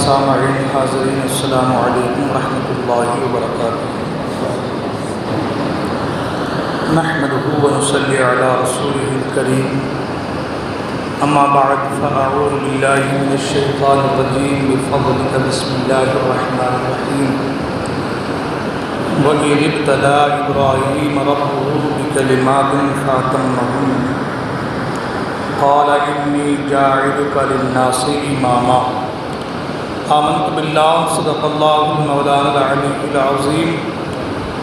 سامعین حاضرین السلام علیکم ورحمۃ اللہ وبرکاتہ۔ نحمده ونصلی علی رسوله الکریم، اما بعد فاعوذ باللہ من الشیطان الرجیم بفضلک بسم اللہ الرحمن الرحیم۔ وَإِذِ ابْتَلَىٰ إِبْرَاهِيمَ رَبُّهُ بِكَلِمَاتٍ فَأَتَمَّهُنَّ قَالَ إِنِّي جَاعِلُكَ لِلنَّاسِ إِمَامًا۔ آمنت باللہ صدق اللہ مولانا العلی العظیم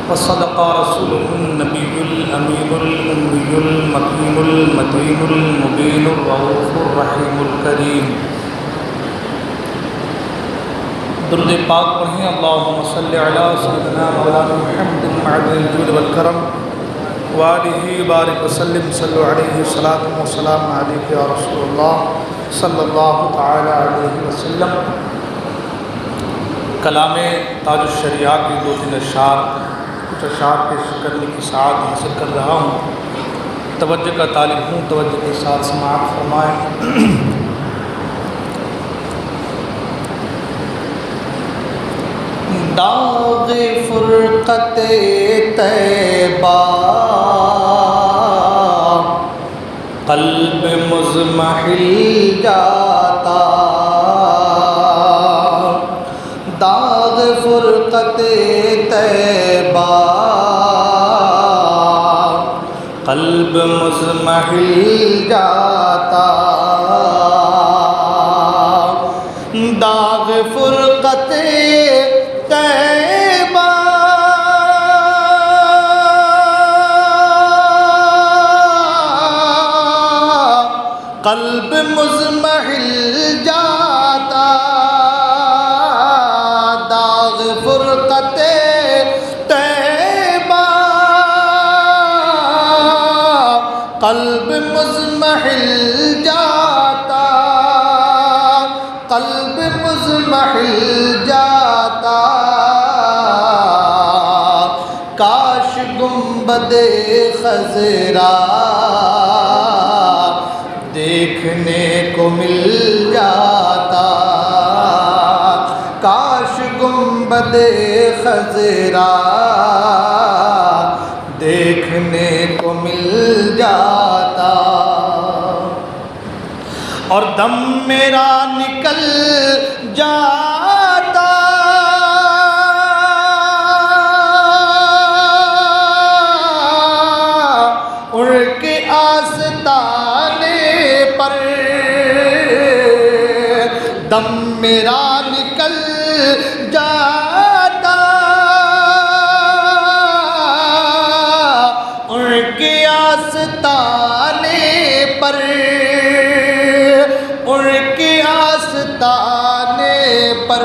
وصدق رسولہ النبی الامین الأمی المکین المتین المبین الرؤوف الرحیم الکریم۔ درود پاک پڑھیں، اللہم صلی علی سیدنا مولانا محمد معدن الجود والکرم وآلہ بارک وسلم، صلو علیہ صلاۃ وسلام علیک یا رسول اللہ صلی اللہ تعالی علیہ وسلم۔ کلام تاج الشریعہ کی دو تین اشعار، کچھ اشعار پیش کرنے کی سعادت حاصل کر رہا ہوں، توجہ کا طالب ہوں، توجہ کے ساتھ سماعت فرمائیں۔ داغ فرقت طیبہ قلب مضمحل جاتا، داغ فرقت طیبہ قلب مضمحل جاتا، داغ فرقت طیبہ قلب مضمحل جاتا، داغ فرقت طیبہ قلب مضمحل جاتا، قلب مضمحل جاتا، کاش گنبد خضرا دیکھنے کو مل جاتا، کاش گنبد خضرا دیکھنے کو مل جاتا، اور دم میرا نکل جاتا، اڑ کے آستانے پر دم میرا نکل جاتا، اڑ کے آستانے پر، اڑ کے آستانے پر،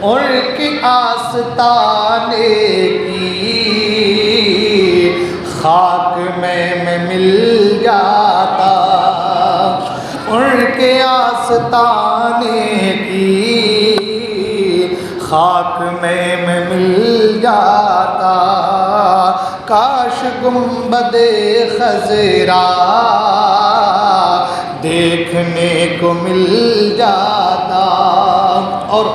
اڑ کے آستانے کی خاک میں مل جاتا، اڑ کے آستانے کی خاک میں مل جاتا، کاش گنبد خضرا دیکھنے کو مل جاتا۔ اور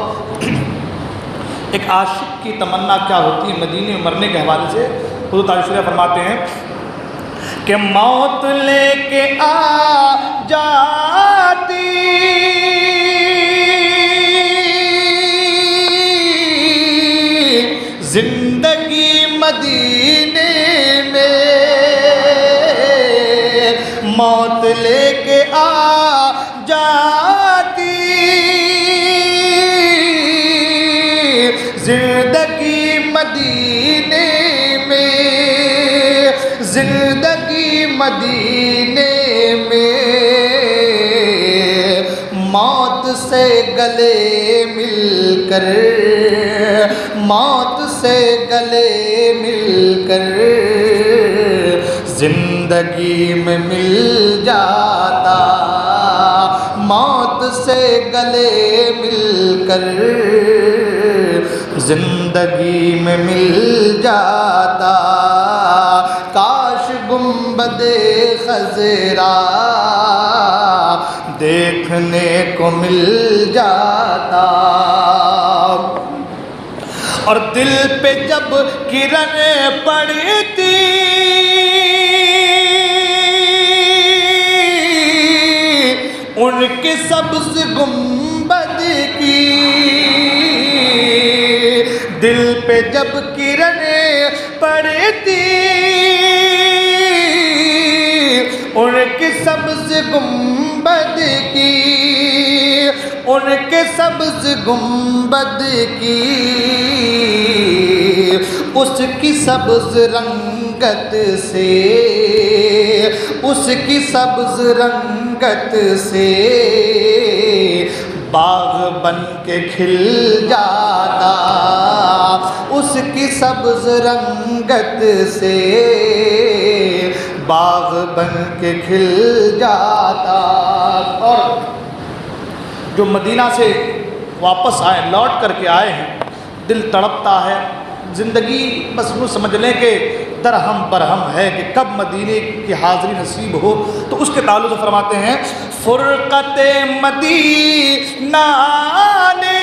ایک عاشق کی تمنا کیا ہوتی ہے مدینے میں مرنے کے حوالے سے، حضور تاج الشریعہ فرماتے ہیں کہ موت لے کے آ جاتی زندگی مدینے میں، موت لے کے آ جاتی زندگی مدینے میں، زندگی مدینے میں، موت سے گلے مل کر، موت سے گلے مل کر زندگی میں مل جاتا، موت سے گلے مل کر زندگی میں مل جاتا، کاش گنبد خضرا دیکھنے کو مل جاتا، اور دل پہ جب کرن پڑتی ان کے سبز گنبد کی، دل پہ جب کرنیں پڑتی ان کے سبز گنبد کی، ان کے سبز گنبد کی، اس کی سبز رنگت سے، اس کی سبز رنگت سے باغ بن کے کھل جاتا، اس کی سبز رنگت سے باغ بن کے کھل جاتا۔ اور جو مدینہ سے واپس آئے، لوٹ کر کے آئے ہیں، دل تڑپتا ہے، زندگی بس وہ سمجھ لیں کہ درہم برہم ہے کہ کب مدینے کی حاضری نصیب ہو۔ تو اس کے تعلق سے فرماتے ہیں فرقت مدینہ نے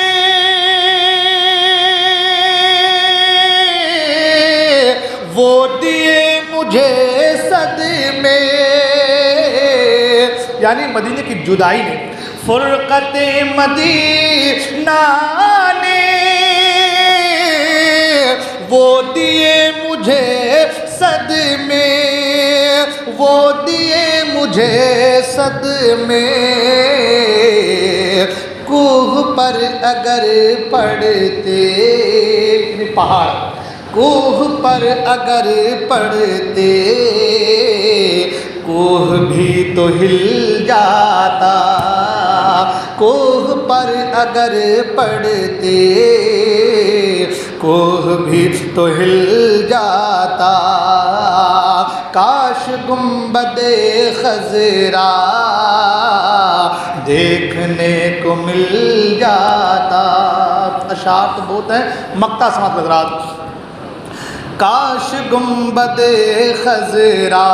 وہ دیے مجھے صدمے، یعنی مدینے کی جدائی نے، فرقت مدینہ نے وہ دیے مجھے صدمے، وہ دیے مجھے صدمے، کوہ پر اگر پڑتے، پہاڑ کوہ پر اگر پڑتے کوہ بھی تو ہل جاتا، کوہ پر اگر پڑتے کوہ بھی تو ہل جاتا، کاش گنبد خضرا دیکھنے کو مل جاتا۔ اشعار تو بہت ہیں، مقطع سماعت حضرات۔ کاش گنبد خضرا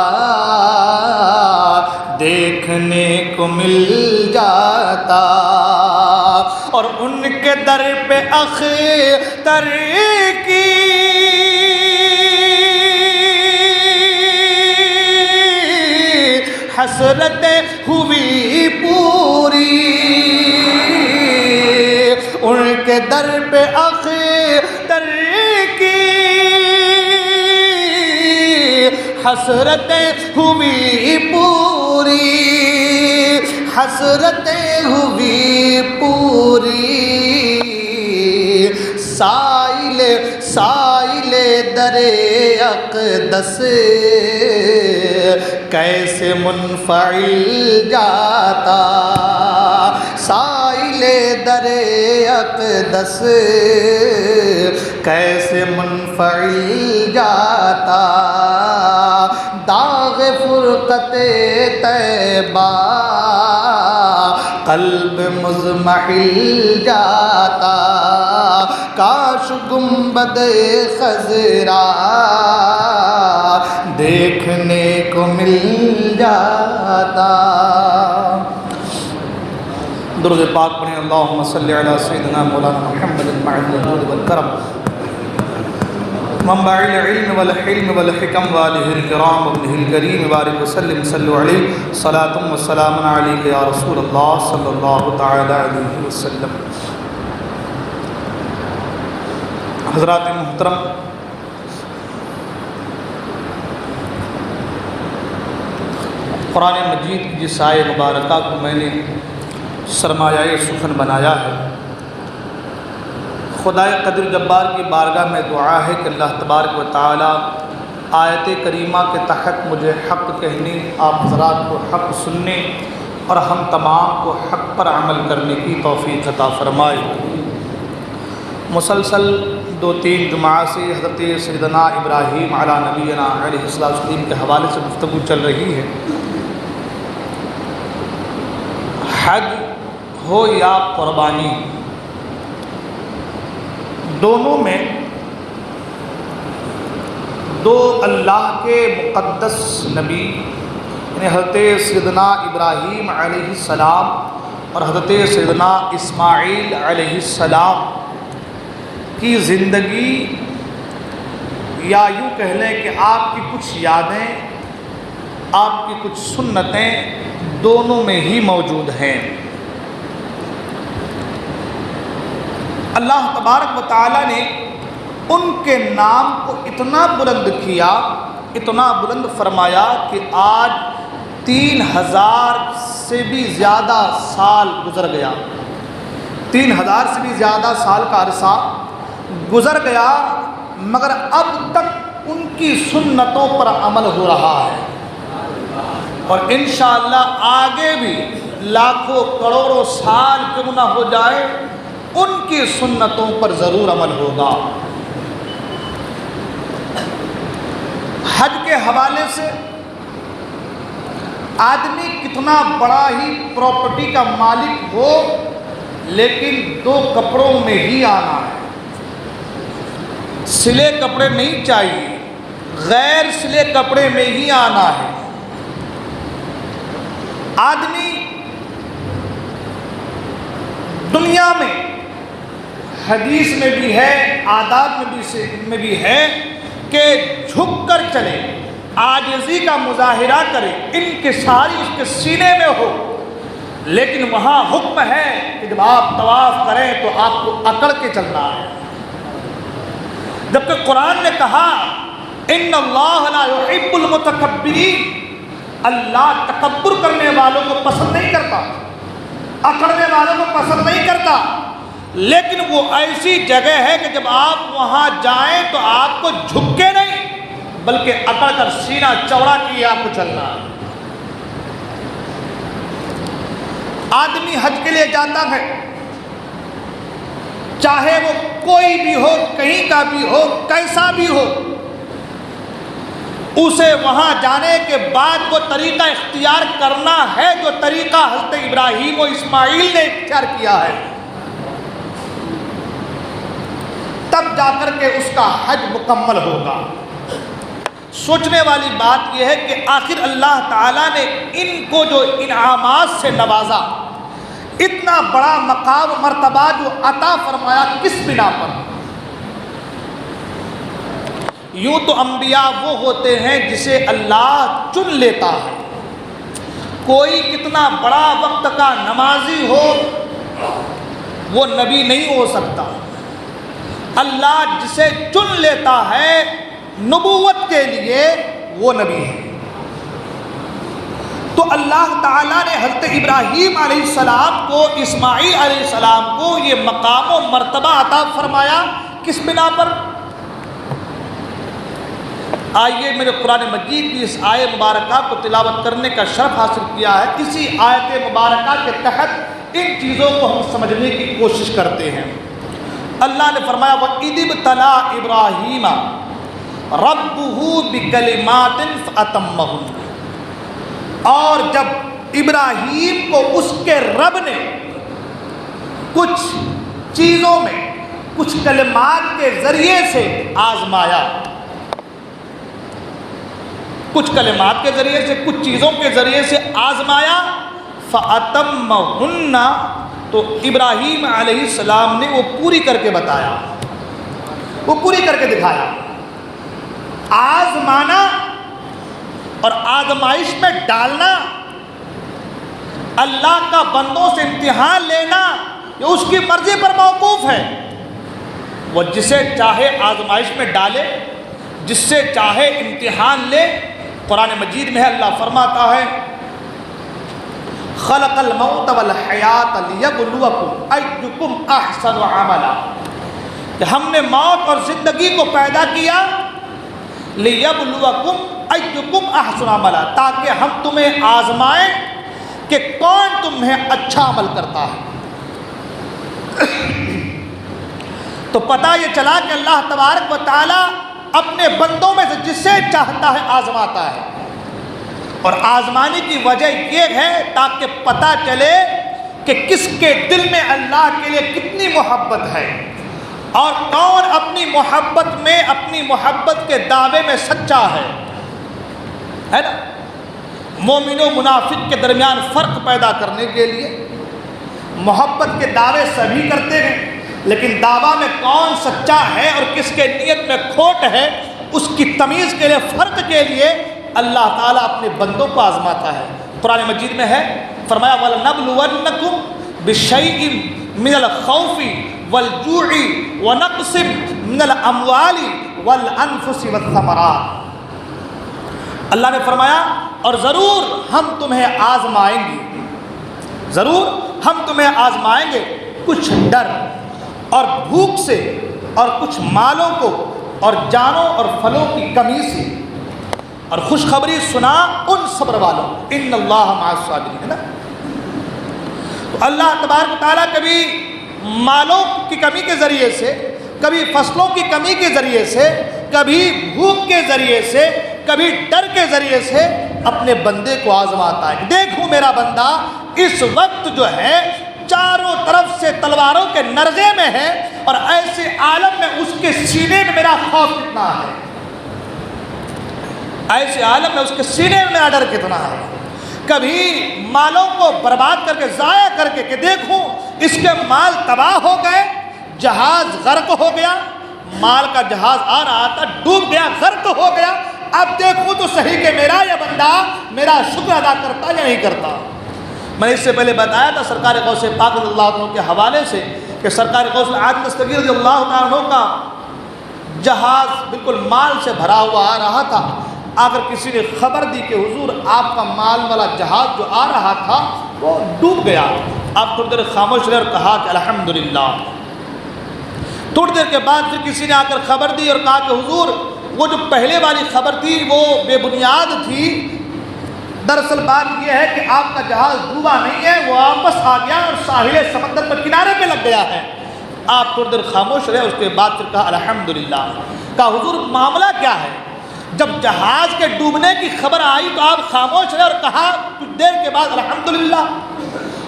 دیکھنے کو مل جاتا، اور ان کے در پہ اختر کی حسرتیں ہوئی پوری، ان کے در پہ اختر کی حسرتیں ہوئی پوری، حسرتیں ہوئی پوری، سائل سائل در اقدس کیسے منفعل جاتا، سائل در اقدس کیسے منفعل جاتا، داغ فرقت طیبہ قلب مضمحل جاتا، کاش گنبد خضرا دیکھنے کو مل جاتا۔ درود پاک پڑھیں، اللہم صلی علی سیدنا مولانا محمد المعین الجود والکرم منبع العلم والحلم والحکم والہ الکرام وابنہ الکریم بارک وسلم صلو علیہ صلاۃ و سلام علیک یا رسول اللہ صلی اللہ تعالی علیہ وسلم۔ حضرات محترم، قرآن مجید کی جس آیہ مبارکہ کو میں نے سرمایہ سخن بنایا ہے، خدائے قدر جبار کی بارگاہ میں دعا ہے کہ اللہ تبارک و تعالی آیت کریمہ کے تحت مجھے حق کہنے، آپ حضرات کو حق سننے اور ہم تمام کو حق پر عمل کرنے کی توفیق عطا فرمائے۔ مسلسل 2-3 جمعہ سے حضرت سیدنا ابراہیم علی نبینا علیہ السلام کے حوالے سے گفتگو چل رہی ہے۔ حج ہو یا قربانی، دونوں میں دو اللہ کے مقدس نبی یعنی حضرت سیدنا ابراہیم علیہ السلام اور حضرت سیدنا اسماعیل علیہ السلام کی زندگی، یا یوں کہہ لیں کہ آپ کی کچھ یادیں، آپ کی کچھ سنتیں دونوں میں ہی موجود ہیں۔ اللہ تبارک و تعالیٰ نے ان کے نام کو اتنا بلند کیا، اتنا بلند فرمایا کہ آج 3000 سے بھی زیادہ سال گزر گیا، 3000 سے بھی زیادہ سال کا عرصہ گزر گیا، مگر اب تک ان کی سنتوں پر عمل ہو رہا ہے، اور انشاءاللہ آگے بھی لاکھوں کروڑوں سال کیوں نہ ہو جائے ان کی سنتوں پر ضرور عمل ہوگا۔ حج کے حوالے سے آدمی کتنا بڑا ہی پراپرٹی کا مالک ہو، لیکن 2 کپڑوں میں ہی آنا ہے، سلے کپڑے نہیں چاہیے، غیر سلے کپڑے میں ہی آنا ہے۔ آدمی دنیا میں، حدیث میں بھی ہے، آداب میں بھی ہے کہ جھک کر چلے، عاجزی کا مظاہرہ کرے، انکساری اس کے سینے میں ہو، لیکن وہاں حکم ہے کہ جب آپ طواف کریں تو آپ کو اکڑ کے چلنا ہے، جبکہ قرآن نے کہا ان اللہ لا يحب المتکبرین، اللہ تکبر کرنے والوں کو پسند نہیں کرتا، اکڑنے والوں کو پسند نہیں کرتا، لیکن وہ ایسی جگہ ہے کہ جب آپ وہاں جائیں تو آپ کو جھک کے نہیں بلکہ اکڑ کر سینہ چوڑا کیے آپ کو چلنا ہے۔ آدمی حج کے لیے جاتا ہے، چاہے وہ کوئی بھی ہو، کہیں کا بھی ہو، کیسا بھی ہو، اسے وہاں جانے کے بعد وہ طریقہ اختیار کرنا ہے جو طریقہ حضرت ابراہیم و اسماعیل نے اختیار کیا ہے، تب جا کر کے اس کا حج مکمل ہوگا۔ سوچنے والی بات یہ ہے کہ آخر اللہ تعالیٰ نے ان کو جو انعامات سے نوازا، اتنا بڑا مقام مرتبہ جو عطا فرمایا، کس بنا پر؟ یوں تو انبیاء وہ ہوتے ہیں جسے اللہ چن لیتا ہے، کوئی کتنا بڑا وقت کا نمازی ہو وہ نبی نہیں ہو سکتا، اللہ جسے چن لیتا ہے نبوت کے لیے وہ نبی ہے۔ تو اللہ تعالیٰ نے حضرت ابراہیم علیہ السلام کو، اسماعیل علیہ السلام کو یہ مقام و مرتبہ عطا فرمایا، کس بنا پر؟ آئیے میں نے قرآن مجید کی اس آیت مبارکہ کو تلاوت کرنے کا شرف حاصل کیا ہے، اسی آیت مبارکہ کے تحت ان چیزوں کو ہم سمجھنے کی کوشش کرتے ہیں۔ اللہ نے فرمایا وَإِذِ ابْتَلَىٰ إِبْرَاهِيمَ رَبُّهُ بِكَلِمَاتٍ فَأَتَمَّهُنَّ، اور جب ابراہیم کو اس کے رب نے کچھ چیزوں میں، کچھ کلمات کے ذریعے سے آزمایا، کچھ کلمات کے ذریعے سے، کچھ چیزوں کے ذریعے سے آزمایا، فَأَتَمَّهُنَّ، تو ابراہیم علیہ السلام نے وہ پوری کر کے بتایا، وہ پوری کر کے دکھایا۔ آزمانا اور آزمائش میں ڈالنا، اللہ کا بندوں سے امتحان لینا، یہ اس کی مرضی پر موقوف ہے، وہ جسے چاہے آزمائش میں ڈالے، جس سے چاہے امتحان لے۔ قرآن مجید میں اللہ فرماتا ہے خلق الموت والحیات لیبلوکم ایکم احسن عملا، کہ ہم نے موت اور زندگی کو پیدا کیا لیبلوکم ایکم احسن عملا، تاکہ ہم تمہیں آزمائیں کہ کون تمہیں اچھا عمل کرتا ہے۔ تو پتہ یہ چلا کہ اللہ تبارک و تعالی اپنے بندوں میں سے جسے چاہتا ہے آزماتا ہے، اور آزمانے کی وجہ یہ ہے تاکہ پتہ چلے کہ کس کے دل میں اللہ کے لیے کتنی محبت ہے، اور کون اپنی محبت میں، اپنی محبت کے دعوے میں سچا ہے نا۔ مومن و منافق کے درمیان فرق پیدا کرنے کے لیے محبت کے دعوے سبھی کرتے ہیں، لیکن دعویٰ میں کون سچا ہے اور کس کے نیت میں کھوٹ ہے اس کی تمیز کے لیے، فرق کے لیے اللہ تعالیٰ اپنے بندوں کو آزماتا ہے۔ قرآن مجید میں ہے، فرمایا وَلَنَبْلُوَنَّكُمْ بِشَيْءٍ مِّنَ الْخَوْفِ وَالْجُوعِ وَنَقْصٍ مِّنَ الْأَمْوَالِ وَالْأَنفُسِ وَالثَّمَرَاتِ۔ اللہ نے فرمایا اور ضرور ہم تمہیں آزمائیں گے، ضرور ہم تمہیں آزمائیں گے، کچھ ڈر اور بھوک سے اور کچھ مالوں کو اور جانوں اور پھلوں کی کمی سے، اور خوشخبری سنا ان صبر والوں، ان اللہ مع الصابرین، ہے نا۔ تو اللہ تبارک و تعالیٰ کبھی مالوں کی کمی کے ذریعے سے، کبھی فصلوں کی کمی کے ذریعے سے، کبھی بھوک کے ذریعے سے، کبھی ڈر کے ذریعے سے اپنے بندے کو آزماتا ہے۔ دیکھو میرا بندہ اس وقت جو ہے چاروں طرف سے تلواروں کے نرغے میں ہے، اور ایسے عالم میں اس کے سینے میں میرا خوف کتنا ہے، ایسے عالم میں اس کے سینے میں میرا ڈر کتنا ہے۔ کبھی مالوں کو برباد کر کے، ضائع کر کے، کہ دیکھوں اس کے مال تباہ ہو گئے، جہاز غرق ہو گیا، مال کا جہاز آ رہا تھا ڈوب گیا، غرق ہو گیا، اب دیکھوں تو صحیح کہ میرا یہ بندہ میرا شکر ادا کرتا یا نہیں کرتا۔ میں نے اس سے پہلے بتایا تھا سرکار غوث پاک رضی اللہ عنہ کے حوالے سے کہ سرکار غوث عادل دستگیر رضی اللہ عنہ کا جہاز بالکل مال سے بھرا ہوا آ رہا تھا۔ اگر کسی نے خبر دی کہ حضور آپ کا مال والا جہاز جو آ رہا تھا وہ ڈوب گیا، آپ تھوڑی دیر خاموش رہے اور کہا کہ الحمدللہ۔ تھوڑی دیر کے بعد پھر کسی نے آ کر خبر دی اور کہا کہ حضور وہ جو پہلے والی خبر تھی وہ بے بنیاد تھی، دراصل بات یہ ہے کہ آپ کا جہاز ڈوبا نہیں ہے، وہ واپس آ گیا اور ساحل سمندر پر کنارے پہ لگ گیا ہے۔ آپ تھوڑی دیر خاموش رہے، اس کے بعد پھر کہا الحمدللہ۔ کہا حضور معاملہ کیا ہے؟ جب جہاز کے ڈوبنے کی خبر آئی تو آپ خاموش رہے اور کہا کچھ دیر کے بعد الحمدللہ،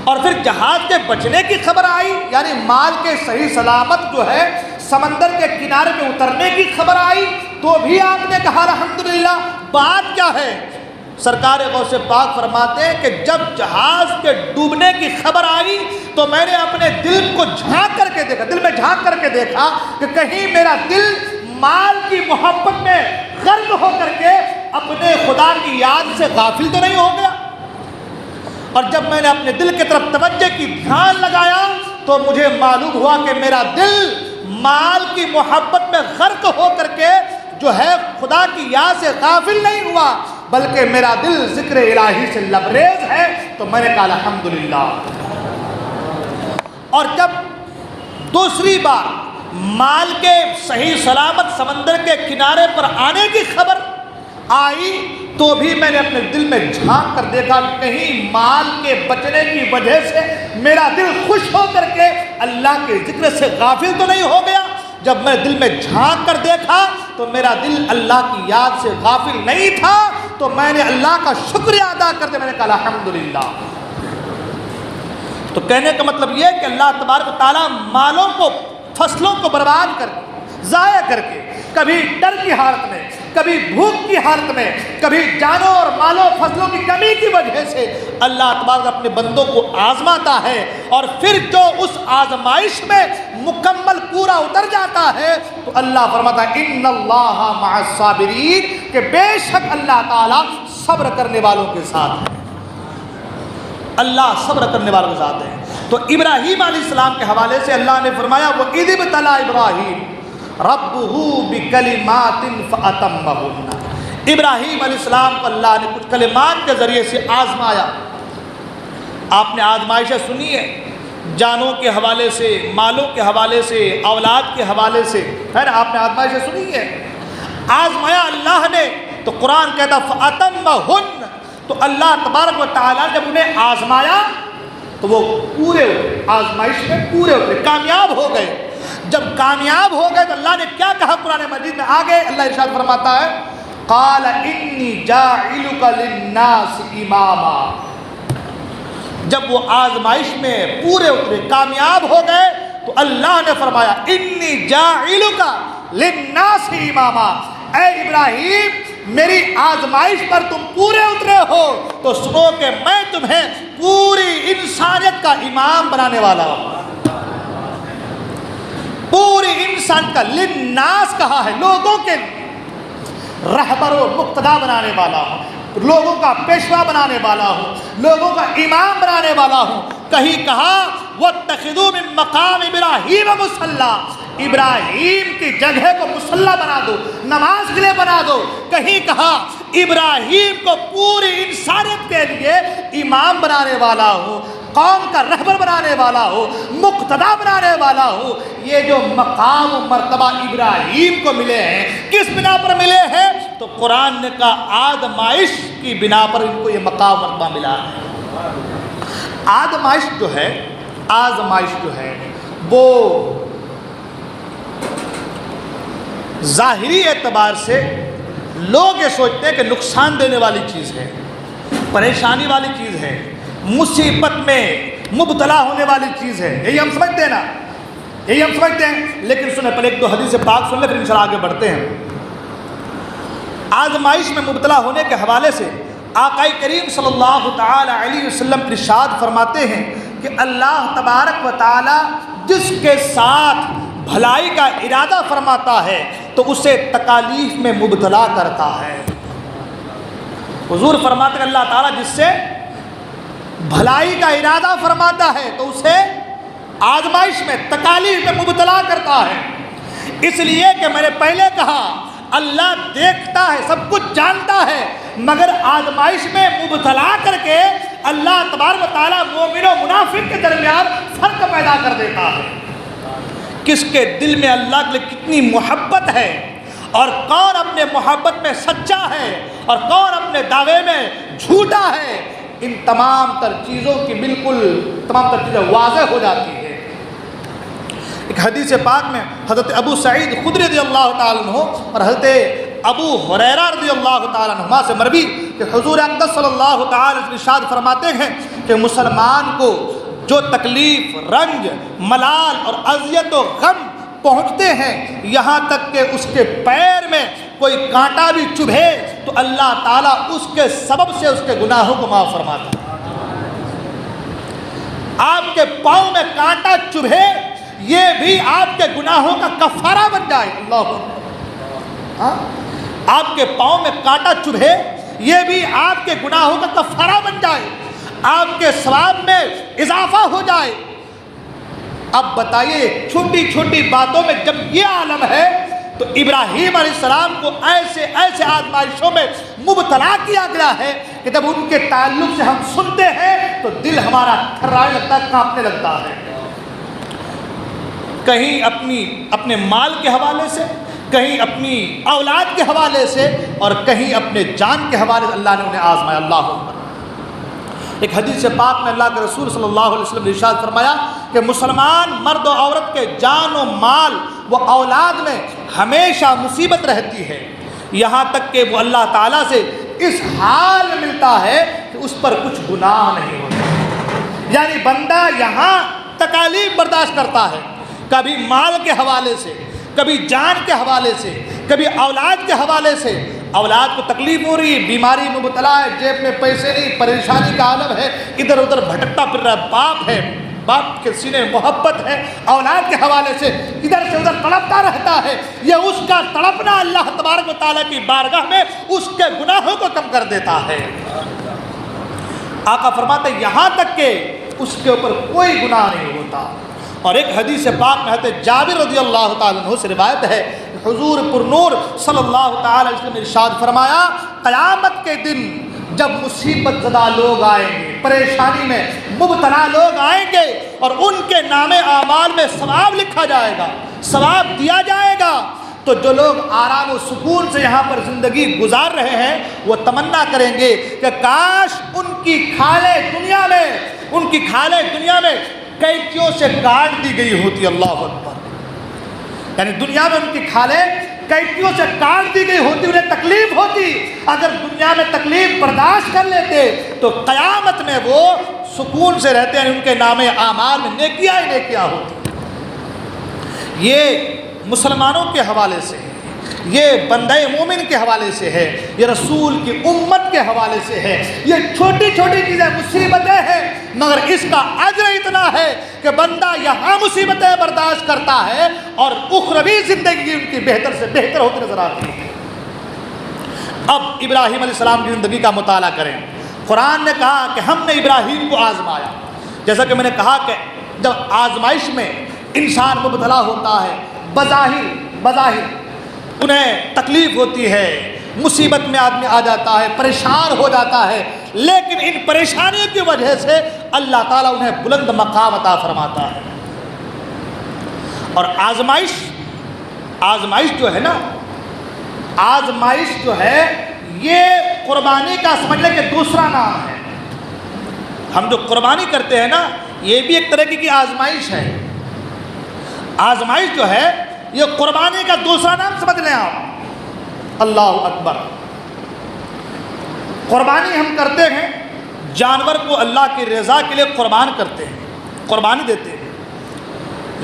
اور پھر جہاز کے بچنے کی خبر آئی، یعنی مال کے صحیح سلامت جو ہے سمندر کے کنارے پہ اترنے کی خبر آئی تو بھی آپ نے کہا الحمدللہ۔ بات کیا ہے؟ سرکار غوث پاک فرماتے ہیں کہ جب جہاز کے ڈوبنے کی خبر آئی تو میں نے اپنے دل کو جھانک کر کے دیکھا، دل میں جھانک کر کے دیکھا کہ کہیں میرا دل مال کی محبت میں غرق ہو کر کے اپنے خدا کی یاد سے غافل تو نہیں ہو گیا۔ اور جب میں نے اپنے دل کی طرف توجہ کی، دھیان لگایا، تو مجھے معلوم ہوا کہ میرا دل مال کی محبت میں غرق ہو کر کے جو ہے خدا کی یاد سے غافل نہیں ہوا، بلکہ میرا دل ذکر الہی سے لبریز ہے۔ تو میں نے کہا الحمدللہ۔ اور جب دوسری بار مال کے صحیح سلامت سمندر کے کنارے پر آنے کی خبر آئی تو بھی میں نے اپنے دل میں جھانک کر دیکھا کہ کہیں مال کے بچنے کی وجہ سے میرا دل خوش ہو کر کے اللہ کے ذکر سے غافل تو نہیں ہو گیا۔ جب میں دل میں جھانک کر دیکھا تو میرا دل اللہ کی یاد سے غافل نہیں تھا، تو میں نے اللہ کا شکریہ ادا کرتے میں نے کہا الحمدللہ۔ تو کہنے کا مطلب یہ ہے کہ اللہ تبارک و تعالیٰ مالوں کو، فصلوں کو برباد کر کے، ضائع کر کے، کبھی ڈر کی حالت میں، کبھی بھوک کی حالت میں، کبھی جانوں اور مالوں فصلوں کی کمی کی وجہ سے اللہ تبارک اپنے بندوں کو آزماتا ہے، اور پھر جو اس آزمائش میں مکمل پورا اتر جاتا ہے تو اللہ فرماتا ہے ان اللہ مع الصابرین، کہ بے شک اللہ تعالیٰ صبر کرنے والوں کے ساتھ ہے، اللہ صبر کرنے والوں کے ساتھ ہے۔ تو ابراہیم علیہ السلام کے حوالے سے اللہ نے فرمایا وَإِذِ ابْتَلَىٰ إِبْرَاهِيمَ رَبُّهُ بِكَلِمَاتٍ فَأَتَمَّهُنَّ۔ ابراہیم علیہ السلام کو اللہ نے کچھ کلمات کے ذریعے سے آزمایا۔ آپ نے آزمائشیں سنی ہے، جانوں کے حوالے سے، مالوں کے حوالے سے، اولاد کے حوالے سے، ہے نا، آپ نے آزمائشیں سنی ہے۔ آزمایا اللہ نے، تو قرآن کہتا فَأَتَمَّهُنَّ، تو اللہ تبارک و تعالیٰ جب انہیں آزمایا تو وہ پورے اترے، آزمائش میں پورے اترے، کامیاب ہو گئے۔ جب کامیاب ہو گئے تو اللہ نے کیا کہا قرآن مجید میں؟ آگے اللہ ارشاد فرماتا ہے قال انی جاعلک للناس اماما۔ جب وہ آزمائش میں پورے اترے، کامیاب ہو گئے تو اللہ نے فرمایا انی جاعلک للناس اماما، اے ابراہیم میری آزمائش پر تم پورے اترے ہو تو سنو کہ میں تمہیں پوری انسانیت کا امام بنانے والا ہوں، پوری انسان کا للناس کہا ہے، لوگوں کے رہبر و مقتدا بنانے والا ہوں، لوگوں کا پیشوا بنانے والا ہوں، لوگوں کا امام بنانے والا ہوں۔ کہیں کہا وَاتَّخِذُوا مِن مَقَامِ إِبْرَاهِيمَ مُصَلًّى، ابراہیم کی جگہ کو مصلی بنا دو، نماز کے لیے بنا دو۔ کہیں کہا ابراہیم کو پوری انسانیت کے لیے امام بنانے والا ہوں، قوم کا رہبر بنانے والا ہو، مقتدا بنانے والا ہو۔ یہ جو مقام و مرتبہ ابراہیم کو ملے ہیں کس بنا پر ملے ہیں؟ تو قرآن نے کہا آدمائش کی بنا پر ان کو یہ مقام و مرتبہ ملا ہے۔ آزمائش جو ہے وہ ظاہری اعتبار سے لوگ یہ سوچتے ہیں کہ نقصان دینے والی چیز ہے، پریشانی والی چیز ہے، مصیبت میں مبتلا ہونے والی چیز ہے، یہی ہم سمجھتے ہیں نا، یہی ہم سمجھتے ہیں۔ لیکن سنیں پہلے ایک دو حدیث پاک سن لیں، پھر انشاءاللہ آگے بڑھتے ہیں۔ آزمائش میں مبتلا ہونے کے حوالے سے آقا کریم صلی اللہ تعالی علیہ وسلم ارشاد فرماتے ہیں کہ اللہ تبارک و تعالی جس کے ساتھ بھلائی کا ارادہ فرماتا ہے تو اسے تکالیف میں مبتلا کرتا ہے۔ حضور فرماتے ہیں اللہ تعالیٰ جس سے بھلائی کا ارادہ فرماتا ہے تو اسے آزمائش میں تکالیف میں مبتلا کرتا ہے۔ اس لیے کہ میں نے پہلے کہا اللہ دیکھتا ہے، سب کچھ جانتا ہے، مگر آزمائش میں مبتلا کر کے اللہ تبارک و تعالیٰ مومن و منافق کے درمیان فرق پیدا کر دیتا ہے۔ کس کے دل میں اللہ کے لیے کتنی محبت ہے اور کون اپنے محبت میں سچا ہے اور کون اپنے دعوے میں جھوٹا ہے، ان تمام تر چیزوں کی تمام تر چیزیں واضح ہو جاتی ہے۔ ایک حدیث پاک میں حضرت ابو سعید خدری رضی اللہ تعالیٰ عنہ اور حضرت ابو ہریرہ رضی اللہ تعالیٰ عنہما سے مروی کہ حضور اقدس صلی اللہ تعالیٰ علیہ ارشاد فرماتے ہیں کہ مسلمان کو جو تکلیف، رنج، ملال اور اذیت و غم پہنچتے ہیں، یہاں تک کہ اس کے پیر میں کوئی کانٹا بھی چبھے تو اللہ تعالیٰ اس کے سبب سے اس کے گناہوں کو معاف فرماتا ہے۔ آپ کے پاؤں میں کانٹا چبھے یہ بھی آپ کے گناہوں کا کفارہ بن جائے۔ اللہ آپ کے پاؤں میں کانٹا چبھے یہ بھی آپ کے گناہوں کا کفارہ بن جائے، آپ کے ثواب میں اضافہ ہو جائے۔ اب بتائیے چھوٹی چھوٹی باتوں میں جب یہ عالم ہے تو ابراہیم علیہ السلام کو ایسے آزمائشوں میں مبتلا کیا گیا ہے کہ جب ان کے تعلق سے ہم سنتے ہیں تو دل ہمارا تھرانے لگتا ہے، کانپنے لگتا ہے۔ کہیں اپنے مال کے حوالے سے، کہیں اپنی اولاد کے حوالے سے اور کہیں اپنے جان کے حوالے سے اللہ نے انہیں آزمایا۔ اللہ اکبر۔ ایک حدیث پاک میں اللہ کے رسول صلی اللہ علیہ وسلم نے ارشاد فرمایا کہ مسلمان مرد و عورت کے جان و مال و اولاد میں ہمیشہ مصیبت رہتی ہے، یہاں تک کہ وہ اللہ تعالیٰ سے اس حال میں ملتا ہے کہ اس پر کچھ گناہ نہیں ہوتا۔ یعنی بندہ یہاں تکالیف برداشت کرتا ہے، کبھی مال کے حوالے سے، کبھی جان کے حوالے سے، کبھی اولاد کے حوالے سے۔ اولاد کو تکلیف ہو رہی ہے، بیماری میں مبتلا ہے، جیب میں پیسے نہیں، پریشانی کا عالم ہے، ادھر ادھر بھٹکتا پھر رہا ہے، باپ ہے، باپ کے سینے میں محبت ہے، اولاد کے حوالے سے ادھر سے ادھر تڑپتا رہتا ہے۔ یہ اس کا تڑپنا اللہ تبارک و تعالیٰ کی بارگاہ میں اس کے گناہوں کو کم کر دیتا ہے۔ آقا فرماتے ہیں یہاں تک کہ اس کے اوپر کوئی گناہ نہیں ہوتا۔ اور ایک حدیث پاک میں حضرت جابر رضی اللہ تعالیٰ عنہ سے روایت ہے، حضور پر نور صلی اللہ تعالیٰ علیہ وسلم نے ارشاد فرمایا قیامت کے دن جب مصیبت زدہ لوگ آئیں گے، پریشانی میں مبتلا لوگ آئیں گے اور ان کے نام اعمال میں ثواب لکھا جائے گا، ثواب دیا جائے گا، تو جو لوگ آرام و سکون سے یہاں پر زندگی گزار رہے ہیں وہ تمنا کریں گے کہ کاش ان کی کھالیں دنیا میں قینچیوں سے کاٹ دی گئی ہوتی۔ اللہ اکبر۔ یعنی دنیا میں ان کی کھالیں قینچیوں سے کاٹ دی گئی ہوتی، انہیں تکلیف ہوتی، اگر دنیا میں تکلیف برداشت کر لیتے تو قیامت میں وہ سکون سے رہتے ہیں، ان کے نام اعمال میں نیکیاں ہی نیکیاں ہوتی۔ یہ مسلمانوں کے حوالے سے، یہ بندہ مومن کے حوالے سے ہے، یہ رسول کی امت کے حوالے سے ہے۔ یہ چھوٹی چھوٹی چیزیں مصیبتیں ہیں، مگر اس کا اجر اتنا ہے کہ بندہ یہاں مصیبتیں برداشت کرتا ہے اور اخروی زندگی ان کی بہتر سے بہتر ہوتی نظر آتی ہے۔ اب ابراہیم علیہ السلام کی زندگی کا مطالعہ کریں۔ قرآن نے کہا کہ ہم نے ابراہیم کو آزمایا، جیسا کہ میں نے کہا کہ جب آزمائش میں انسان مبتلا ہوتا ہے، بظاہر انہیں تکلیف ہوتی ہے، مصیبت میں آدمی آ جاتا ہے، پریشان ہو جاتا ہے، لیکن ان پریشانیوں کی وجہ سے اللہ تعالیٰ انہیں بلند مقام عطا فرماتا ہے۔ اور آزمائش جو ہے نا، آزمائش جو ہے یہ قربانی کا سمجھ لیں کہ دوسرا نام ہے۔ ہم جو قربانی کرتے ہیں نا، یہ بھی ایک طرح کی آزمائش ہے۔ آزمائش جو ہے یہ قربانی کا دوسرا نام سمجھ لیں آپ۔ اللہ اکبر۔ قربانی ہم کرتے ہیں، جانور کو اللہ کی رضا کے لیے قربان کرتے ہیں، قربانی دیتے ہیں،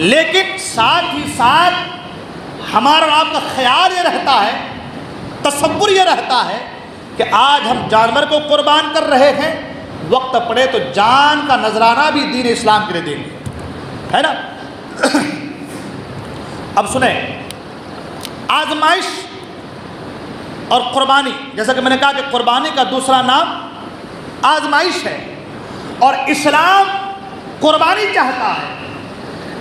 لیکن ساتھ ہی ساتھ ہمارا اور آپ کا خیال یہ رہتا ہے، تصور یہ رہتا ہے کہ آج ہم جانور کو قربان کر رہے ہیں، وقت پڑے تو جان کا نذرانہ بھی دین اسلام کے لیے دیں گے، ہے نا۔ اب سنیں، آزمائش اور قربانی، جیسا کہ میں نے کہا کہ قربانی کا دوسرا نام آزمائش ہے، اور اسلام قربانی چاہتا ہے،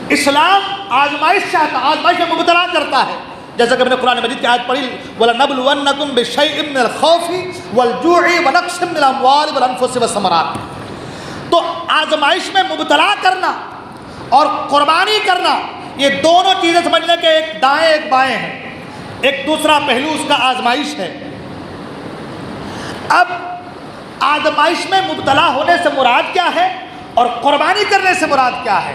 اسلام آزمائش چاہتا ہے، آزمائش میں مبتلا کرتا ہے۔ جیسا کہ میں نے قرآن مجید کی آیت پڑھی، وَلَنَبْلُوَنَّكُمْ بِشَيْءٍ مِّنَ الْخَوْفِ وَالْجُوعِ وَنَقْصٍ مِّنَ الْأَمْوَالِ وَالْأَنفُسِ وَالثَّمَرَاتِ۔ تو آزمائش میں مبتلا کرنا اور قربانی کرنا، یہ دونوں چیزیں سمجھ لیں کہ ایک دائیں ایک بائیں ہیں، ایک دوسرا پہلو اس کا آزمائش ہے۔ اب آزمائش میں مبتلا ہونے سے مراد کیا ہے اور قربانی کرنے سے مراد کیا ہے؟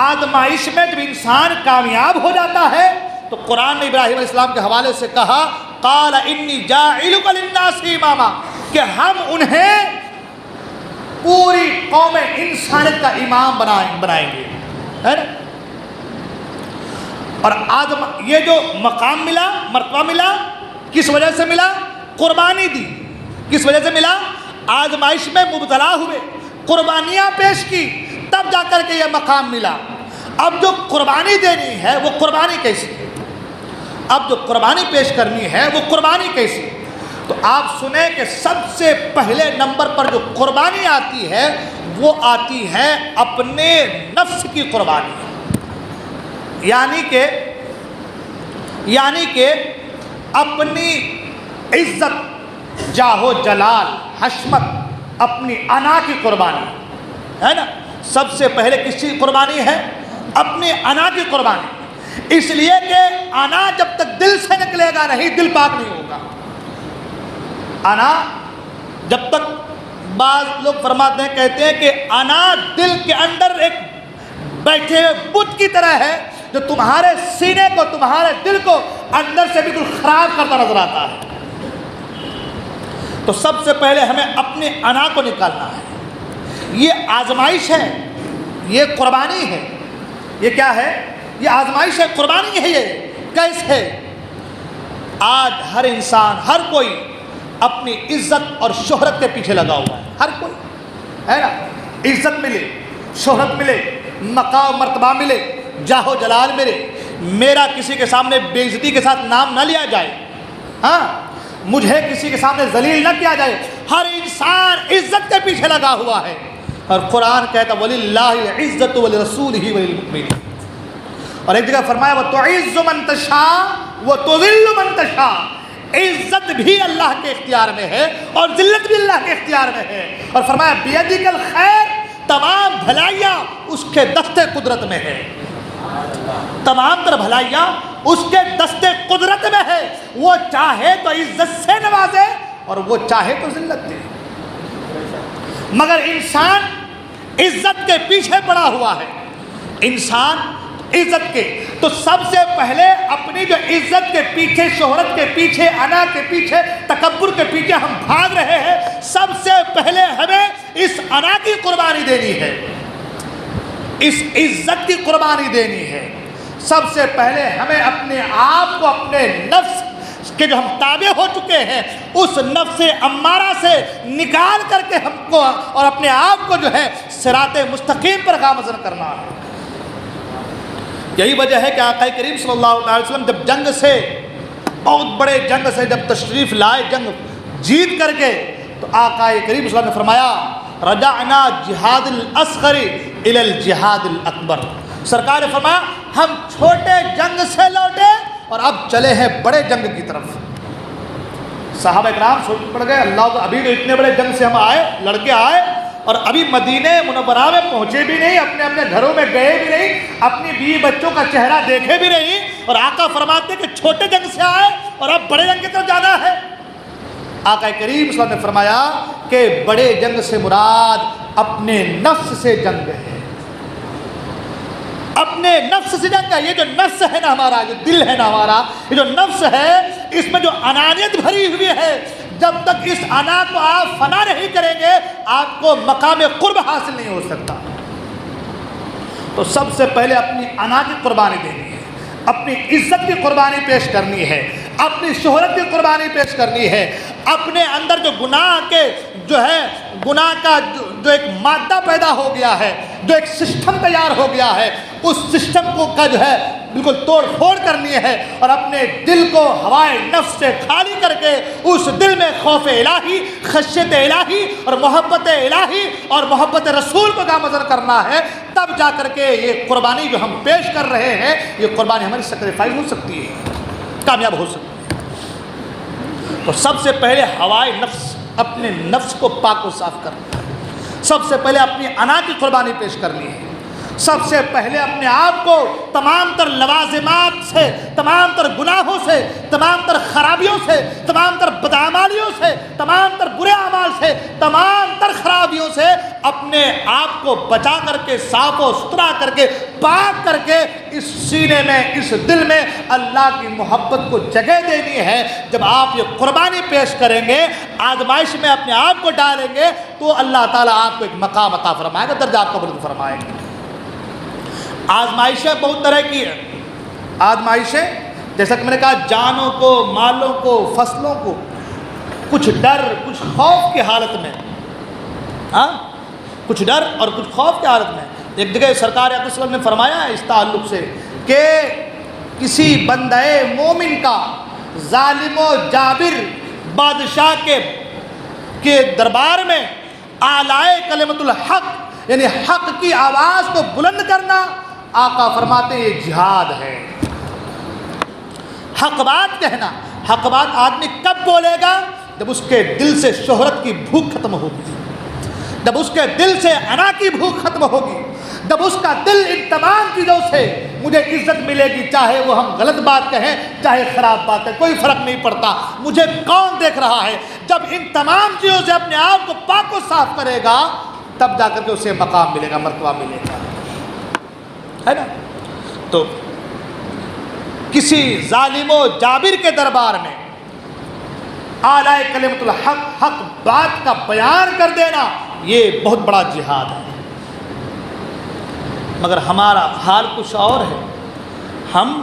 آزمائش میں جب انسان کامیاب ہو جاتا ہے تو قرآن نے ابراہیم علیہ السلام کے حوالے سے کہا، قال انی جاعلک للناس اماما، کہ ہم انہیں پوری قوم انسانیت کا امام بنائیں گے، ہے نا۔ اور یہ جو مقام ملا، مرتبہ ملا، کس وجہ سے ملا؟ قربانی دی۔ کس وجہ سے ملا؟ آزمائش میں مبتلا ہوئے، قربانیاں پیش کی، تب جا کر کے یہ مقام ملا۔ اب جو قربانی دینی ہے وہ قربانی کیسی؟ اب جو قربانی پیش کرنی ہے وہ قربانی کیسی؟ تو آپ سنیں کہ سب سے پہلے نمبر پر جو قربانی آتی ہے وہ آتی ہے اپنے نفس کی قربانی، یعنی کہ اپنی عزت، جاہ و جلال، حشمت، اپنی انا کی قربانی، ہے نا۔ سب سے پہلے کس چیز کی قربانی ہے؟ اپنی انا کی قربانی، اس لیے کہ انا جب تک دل سے نکلے گا نہیں، دل پاک نہیں ہوگا۔ انا جب تک، بعض لوگ فرماتے ہیں، کہتے ہیں کہ انا دل کے اندر ایک بیٹھے ہوئے بت کی طرح ہے جو تمہارے سینے کو، تمہارے دل کو اندر سے بالکل خراب کرتا نظر آتا ہے۔ تو سب سے پہلے ہمیں اپنے انا کو نکالنا ہے۔ یہ آزمائش ہے، یہ قربانی ہے۔ یہ کیا ہے؟ یہ آزمائش ہے، قربانی ہے۔ یہ کیسے؟ آج ہر انسان، ہر کوئی اپنی عزت اور شہرت کے پیچھے لگا ہوا ہے، ہر کوئی، ہے نا۔ عزت ملے، شہرت ملے، مقام مرتبہ ملے، جاہ و جلال ملے، میرا کسی کے سامنے بے عزتی کے ساتھ نام نہ لیا جائے، ہاں، مجھے کسی کے سامنے ذلیل نہ کیا جائے۔ ہر انسان عزت کے پیچھے لگا ہوا ہے، اور قرآن کہتا وَلِلَّهِ الْعِزَّةُ وَلِرَسُولِهِ وَلِلْمُؤْمِنِينَ۔ اور ایک جگہ فرمایا وَتُعِزُّ مَن تَشَاءُ وَتُذِلُّ مَن تَشَاءُ، عزت بھی اللہ کے اختیار میں ہے اور ذلت بھی اللہ کے اختیار میں ہے۔ اور فرمایا بِيَدِكَ الْخَيْرُ، تمام بھلائیاں اس کے دست قدرت میں ہے، تمام تر بھلائیاں اس کے دست قدرت میں ہے۔ وہ چاہے تو عزت سے نوازے اور وہ چاہے تو ذلت دے، مگر انسان عزت کے پیچھے پڑا ہوا ہے۔ انسان عزت کے، تو سب سے پہلے اپنی جو عزت کے پیچھے، شہرت کے پیچھے، انا کے پیچھے، تکبر کے پیچھے ہم بھاگ رہے ہیں، سب سے پہلے ہمیں اس انا کی قربانی دینی ہے، اس عزت کی قربانی دینی ہے۔ سب سے پہلے ہمیں اپنے آپ کو اپنے نفس کہ جو ہم تابع ہو چکے ہیں اس نفس امارہ سے نکال کر کے ہم کو اور اپنے آپ کو جو ہے صراط مستقیم پر گامزن کرنا ہے۔ یہی وجہ ہے کہ آقا کریم صلی اللہ علیہ وسلم جب جنگ سے بہت بڑے جنگ سے جب تشریف لائے، جنگ جیت کر کے، تو آقا کریم صلی اللہ علیہ وسلم نے فرمایا رجعنا جہاد الاصغر الی الجہاد الاکبر۔ سرکار نے فرمایا ہم چھوٹے جنگ سے لوٹے اور اب چلے ہیں بڑے جنگ کی طرف۔ صحابہ اکرام سوچ پڑ گئے، اللہ ابھی تو اتنے بڑے جنگ سے ہم آئے، لڑکے آئے، اور ابھی مدینہ منورہ میں پہنچے بھی نہیں، اپنے اپنے گھروں میں گئے بھی نہیں، اپنی بیوی بچوں کا چہرہ دیکھے بھی نہیں، اور آقا فرماتے کہ چھوٹے جنگ سے آئے اور اب بڑے جنگ کی طرف جانا ہے۔ آقا کریم صلی اللہ علیہ وسلم نے فرمایا کہ بڑے جنگ سے مراد اپنے نفس سے جنگ ہے، اپنے نفس سے جنگ ہے۔ یہ جو نفس ہے نا ہمارا، جو دل ہے نا ہمارا، یہ جو نفس ہے اس میں جو انانیت بھری ہوئی ہے، جب تک اس انا کو آپ فنا نہیں کریں گے آپ کو مقام قرب حاصل نہیں ہو سکتا۔ تو سب سے پہلے اپنی انا کی قربانی دینی ہے، اپنی عزت کی قربانی پیش کرنی ہے، اپنی شہرت کی قربانی پیش کرنی ہے، اپنے اندر جو گناہ کے جو ہے گناہ کا جو ایک مادہ پیدا ہو گیا ہے، جو ایک سسٹم تیار ہو گیا ہے، اس سسٹم کو کا جو ہے بالکل توڑ پھوڑ کرنی ہے، اور اپنے دل کو ہوائے نفس سے خالی کر کے اس دل میں خوف الہی، خشیت الہی اور محبت الہی اور محبت رسول کو گامزن کرنا ہے۔ تب جا کر کے یہ قربانی جو ہم پیش کر رہے ہیں، یہ قربانی ہماری سیکریفائز ہو سکتی ہے، کامیاب ہو سکتی ہے۔ تو سب سے پہلے ہوائے نفس، اپنے نفس کو پاک و صاف کرنا ہے، سب سے پہلے اپنی انا کی قربانی پیش کرنی ہے، سب سے پہلے اپنے آپ کو تمام تر لوازمات سے، تمام تر گناہوں سے، تمام تر خرابیوں سے، تمام تر بدعمالیوں سے، تمام تر برے اعمال سے، تمام تر خرابیوں سے اپنے آپ کو بچا کر کے، صاف و ستھرا کر کے، پاک کر کے اس سینے میں، اس دل میں اللہ کی محبت کو جگہ دینی ہے۔ جب آپ یہ قربانی پیش کریں گے، آزمائش میں اپنے آپ کو ڈالیں گے، تو اللہ تعالیٰ آپ کو ایک مقام عطا فرمائے گا، درجہ آپ کا بلند فرمائے گا۔ آزمائشیں بہت طرح کی ہیں۔ آزمائشیں جیسا کہ میں نے کہا، جانوں کو، مالوں کو، فصلوں کو، کچھ ڈر، کچھ خوف کی حالت میں، کچھ ڈر اور کچھ خوف کی حالت میں۔ ایک جگہ سرکار اقدس صلی اللہ علیہ وسلم نے فرمایا ہے اس تعلق سے کہ کسی بندہ مومن کا ظالم و جابر بادشاہ کے دربار میں اعلائے کلمۃ الحق، یعنی حق کی آواز کو بلند کرنا، آقا فرماتے ہیں یہ جہاد ہے۔ حق بات کہنا، حق بات آدمی کب بولے گا؟ جب اس کے دل سے شہرت کی بھوک ختم ہوگی، جب اس کے دل سے انا کی بھوک ختم ہوگی، جب اس کا دل ان تمام چیزوں سے مجھے عزت ملے گی، چاہے وہ ہم غلط بات کہیں، چاہے خراب بات ہے، کوئی فرق نہیں پڑتا، مجھے کون دیکھ رہا ہے۔ جب ان تمام چیزوں سے اپنے آپ کو پاک و صاف کرے گا، تب جا کر کے اسے مقام ملے گا، مرتبہ ملے گا، ہے نا۔ تو کسی ظالم و جابر کے دربار میں اعلیٰ کلمۃ الحق، حق بات کا بیان کر دینا، یہ بہت بڑا جہاد ہے۔ مگر ہمارا حال کچھ اور ہے، ہم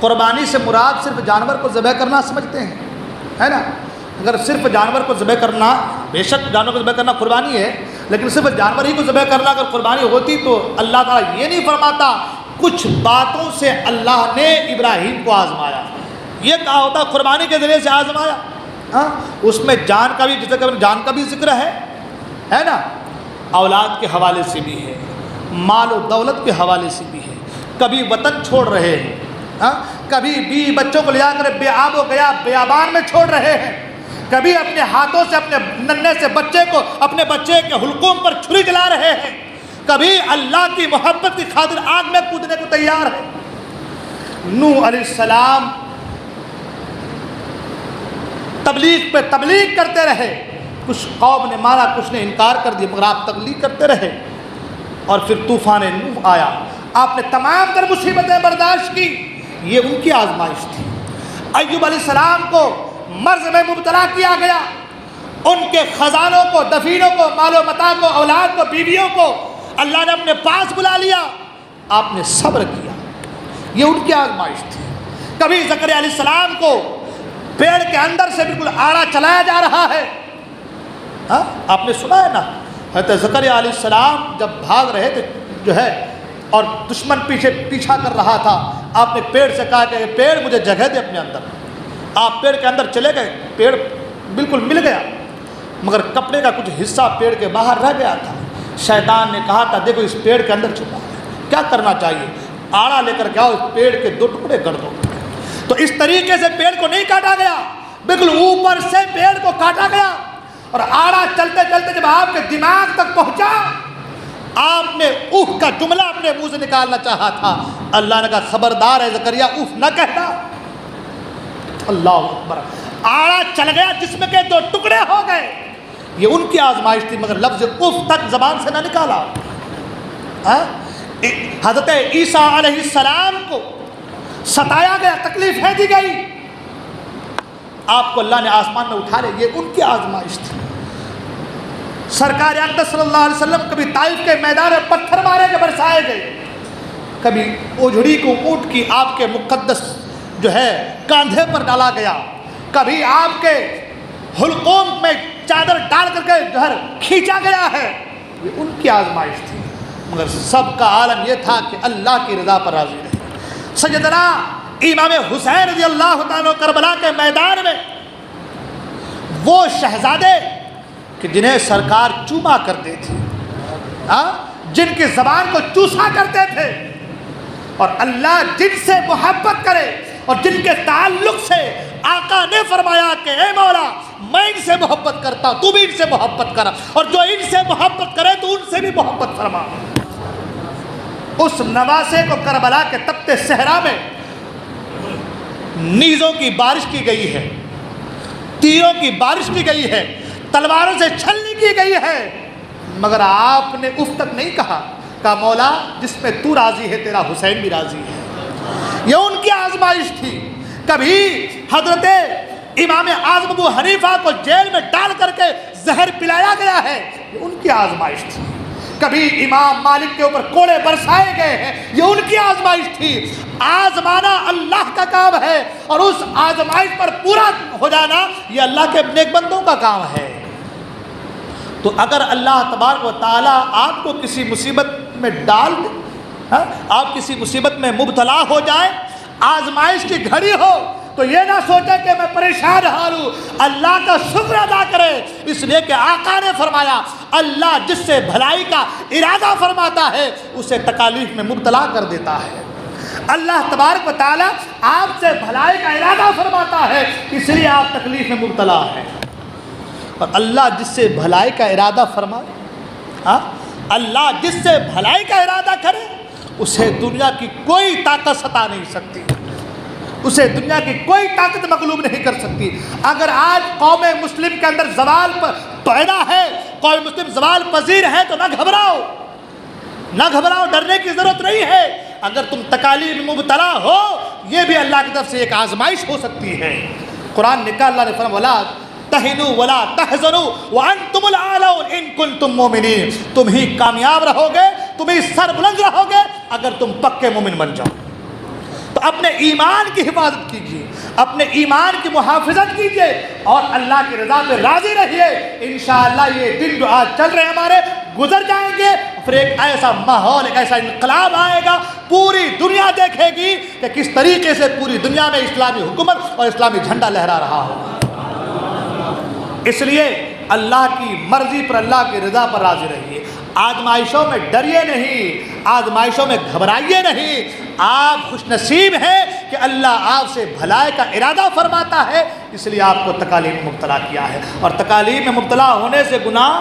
قربانی سے مراد صرف جانور کو ذبح کرنا سمجھتے ہیں، ہے نا۔ اگر صرف جانور کو ذبح کرنا، بے شک جانور کو ذبح کرنا قربانی ہے، لیکن صرف جانور ہی کو ذبح کرنا اگر قربانی ہوتی تو اللہ تعالیٰ یہ نہیں فرماتا کچھ باتوں سے اللہ نے ابراہیم کو آزمایا، یہ کہا ہوتا قربانی کے ذریعے سے آزمایا۔ اس میں جان کا بھی، جیسے کہ جان کا بھی ذکر ہے نا، اولاد کے حوالے سے بھی ہے، مال و دولت کے حوالے سے بھی ہے، کبھی وطن چھوڑ رہے ہیں، کبھی بیوی بچوں کو لے جا کر بے آب و گیا بیابان میں چھوڑ رہے ہیں، کبھی اپنے ہاتھوں سے اپنے ننھے سے بچے کو، اپنے بچے کے حلقوم پر چھری چلا رہے ہیں، کبھی اللہ کی محبت کی خاطر آگ میں کودنے کو تیار ہے۔ نوح علیہ السلام تبلیغ پہ تبلیغ کرتے رہے، کچھ قوم نے مانا، کچھ نے انکار کر دیا، مگر آپ تبلیغ کرتے رہے، اور پھر طوفان نوح آیا، آپ نے تمام تر مصیبتیں برداشت کی، یہ ان کی آزمائش تھی۔ ایوب علیہ السلام کو مرض میں مبتلا کیا گیا، ان کے خزانوں کو، دفینوں کو، مال و متاع کو، اولاد کو، بیویوں کو اللہ نے اپنے پاس بلا لیا، آپ نے صبر کیا، یہ ان کی آزمائش تھی۔ کبھی زکریا علیہ السلام کو پیڑ کے اندر سے بالکل آڑا چلایا جا رہا ہے۔ ہاں آپ نے سنا ہے نا، حضرت زکریا علیہ السلام جب بھاگ رہے تھے جو ہے اور دشمن پیچھا کر رہا تھا، آپ نے پیڑ سے کہا کہ پیڑ مجھے جگہ دے اپنے اندر۔ آپ پیڑ کے اندر چلے گئے، پیڑ بالکل مل گیا، مگر کپڑے کا کچھ حصہ پیڑ کے باہر رہ گیا تھا۔ شیطان نے کہا تھا دیکھو اس پیڑ کے اندر چھپا ہے، کیا کرنا چاہیے؟ آڑا لے کر کے آؤ، اس پیڑ کے 2 ٹکڑے کر دو۔ تو اس طریقے سے پیڑ کو نہیں کاٹا گیا، بالکل اوپر سے پیڑ کو کاٹا گیا، اور آڑا چلتے چلتے جب آپ کے دماغ تک پہنچا، آپ نے اوف کا جملہ اپنے منہ سے نکالنا چاہا تھا، اللہ نے کہا خبردار ہے زکریا اوف نہ کہنا۔ اللہ اکبر، آڑا چل گیا، جسم کے 2 ٹکڑے ہو گئے۔ یہ ان کی آزمائش تھی، مگر لفظ اوف تک زبان سے نہ نکالا۔ حضرت عیسیٰ علیہ السلام کو ستایا گیا، تکلیفیں دی گئی، آپ کو اللہ نے آسمان میں اٹھا لے، یہ ان کی آزمائش تھی۔ سرکار اقدس صلی اللہ علیہ وسلم کبھی طائف کے میدان میں پتھر مارے کے برسائے گئے، کبھی اوجھڑی کو اونٹ کی آپ کے مقدس جو ہے کاندھے پر ڈالا گیا، کبھی آپ کے حلقوم میں چادر ڈال کر کے جوہر کھینچا گیا ہے۔ یہ ان کی آزمائش تھی، مگر سب کا عالم یہ تھا کہ اللہ کی رضا پر راضی رہے۔ سیدنا امام حسین رضی اللہ تعالیٰ کربلا کے میدان میں وہ شہزادے کہ جنہیں سرکار چوما کرتے تھے، جن کی زبان کو چوسا کرتے تھے، اور اللہ جن سے محبت کرے اور جن کے تعلق سے آقا نے فرمایا کہ اے مولا میں ان سے محبت کرتا تو بھی ان سے محبت کر، اور جو ان سے محبت کرے تو ان سے بھی محبت فرما۔ اس نواسے کو کربلا کے تپتے صحرا میں نیزوں کی بارش کی گئی ہے، تیروں کی بارش کی گئی ہے، تلواروں سے چھلنی کی گئی ہے، مگر آپ نے اف تک نہیں کہا مولا جس میں تو راضی ہے تیرا حسین بھی راضی ہے۔ یہ ان کی آزمائش تھی۔ کبھی حضرت امام اعظم ابو حنیفہ کو جیل میں ڈال کر کے زہر پلایا گیا ہے، یہ ان کی آزمائش تھی۔ کبھی امام مالک کے اوپر کوڑے برسائے گئے ہیں، یہ ان کی آزمائش تھی۔ آزمانا اللہ کا کام ہے، اور اس آزمائش پر پورا ہو جانا یہ اللہ کے نیک بندوں کا کام ہے۔ تو اگر اللہ تبارک و تعالیٰ آپ کو کسی مصیبت میں ڈال دے، آپ کسی مصیبت میں مبتلا ہو جائے، آزمائش کی گھڑی ہو، تو یہ نہ سوچے کہ میں پریشان حال ہوں، اللہ کا شکر ادا کرے، اس لیے کہ آقا نے فرمایا اللہ جس سے بھلائی کا ارادہ فرماتا ہے اسے تکالیف میں مبتلا کر دیتا ہے۔ اللہ تبارک و تعالیٰ آپ سے بھلائی کا ارادہ فرماتا ہے، اس لیے آپ تکلیف میں مبتلا ہیں۔ اور اللہ جس سے بھلائی کا ارادہ فرمائے، اللہ جس سے بھلائی کا ارادہ کرے، اسے دنیا کی کوئی طاقت ستا نہیں سکتی، اسے دنیا کی کوئی طاقت مغلوب نہیں کر سکتی۔ اگر آج قوم مسلم کے اندر زوال پیدا ہے، قوم مسلم زوال پذیر ہے، تو نہ گھبراؤ، نہ گھبراؤ، ڈرنے کی ضرورت نہیں ہے۔ اگر تم تکالیف میں مبتلا ہو، یہ بھی اللہ کی طرف سے ایک آزمائش ہو سکتی ہے۔ قرآن نے کہا، اللہ نے فرمایا وَلَا تَهِنُوا وَلَا تَحْزَنُوا وَأَنْتُمُ الْأَعْلَوْنَ إِن كُنتُم مُؤْمِنِينَ، تم ہی کامیاب رہو گے، تم ہی سر بلند رہو گے اگر تم پکے مومن بن جاؤ۔ تو اپنے ایمان کی حفاظت کیجیے، اپنے ایمان کی محافظت کیجیے، اور اللہ کی رضا پہ راضی رہیے۔ انشاءاللہ یہ دن جو آج چل رہے ہمارے گزر جائیں گے، پھر ایک ایسا ماحول، ایک ایسا انقلاب آئے گا، پوری دنیا دیکھے گی کہ کس طریقے سے پوری دنیا میں اسلامی حکومت اور اسلامی جھنڈا لہرا رہا ہوگا۔ اس لیے اللہ کی مرضی پر، اللہ کی رضا پر راضی رہیے۔ آزمائشوں میں ڈریے نہیں، آزمائشوں میں گھبرائیے نہیں۔ آپ خوش نصیب ہیں کہ اللہ آپ سے بھلائی کا ارادہ فرماتا ہے، اس لیے آپ کو تکالیف میں مبتلا کیا ہے، اور تکالیف میں مبتلا ہونے سے گناہ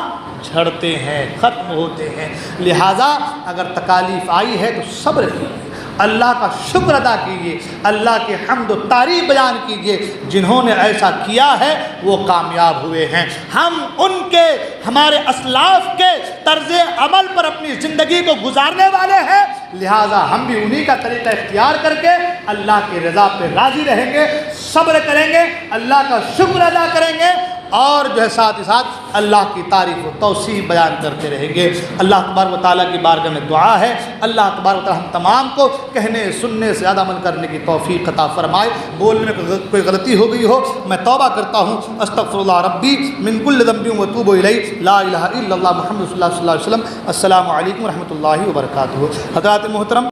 جھڑتے ہیں، ختم ہوتے ہیں۔ لہٰذا اگر تکالیف آئی ہے تو صبر کیجیے، اللہ کا شکر ادا کیجیے، اللہ کی حمد و تعریف بیان کیجیے۔ جنہوں نے ایسا کیا ہے وہ کامیاب ہوئے ہیں۔ ہم ان کے، ہمارے اسلاف کے طرز عمل پر اپنی زندگی کو گزارنے والے ہیں، لہٰذا ہم بھی انہی کا طریقہ اختیار کر کے اللہ کی رضا پہ راضی رہیں گے، صبر کریں گے، اللہ کا شکر ادا کریں گے، اور جو ہے ساتھ ہی ساتھ اللہ کی تعریف و توصیف بیان کرتے رہیں گے۔ اللہ تبارک و تعالیٰ کی بارگاہ میں دعا ہے، اللہ تبارک و تعالیٰ ہم تمام کو کہنے سننے سے زیادہ عمل کرنے کی توفیق عطا فرمائے۔ بولنے میں کوئی غلطی ہو گئی ہو میں توبہ کرتا ہوں، استغفر اللہ ربی من کل ذنب واتوب الیہ، لا الہ الا اللہ محمد صلی اللہ علیہ وسلم۔ السلام علیکم ورحمۃ اللہ وبرکاتہ۔ حضرات محترم،